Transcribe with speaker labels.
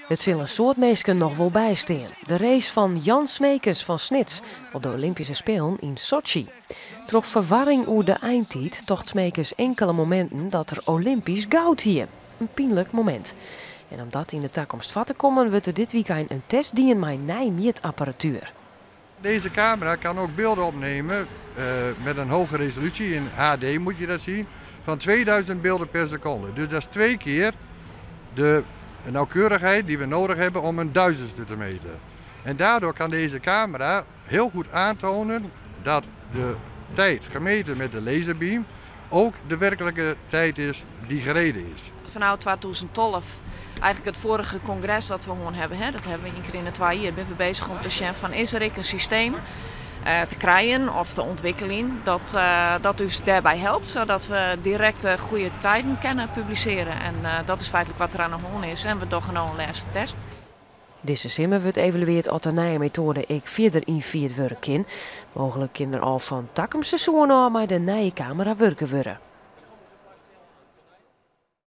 Speaker 1: Het zullen een soort mensen nog wel bijstaan. De race van Jan Smekens van Snits op de Olympische Spelen in Sochi. Troch verwarring oer de eindtijd tocht Smekens enkele momenten dat er Olympisch goud hier. Een pijnlijk moment. En om dat in de toekomst vat te komen, wordt er dit weekend een test die in mijn nijmeetapparatuur.
Speaker 2: Deze camera kan ook beelden opnemen met een hoge resolutie, in HD moet je dat zien, van 2000 beelden per seconde. Dus dat is 2 keer de nauwkeurigheid die we nodig hebben om een duizendste te meten. En daardoor kan deze camera heel goed aantonen dat de tijd gemeten met de laserbeam ook de werkelijke tijd is die gereden is.
Speaker 3: Vanuit 2012, eigenlijk het vorige congres dat we gewoon hebben, dat hebben we 1 keer in de 2 jaar, ben we bezig om te zien van is er een systeem te krijgen of te ontwikkelen dat dus daarbij helpt, zodat we direct goede tijden kunnen publiceren. En dat is feitelijk wat er aan de hand is en we doen gewoon een laatste test.
Speaker 1: Deze simmer wordt evalueerd op de nieuwe methode ik verder invierd werken. Mogelijk kinderen al van takkumseizoen al met de nieuwe camera werken worden.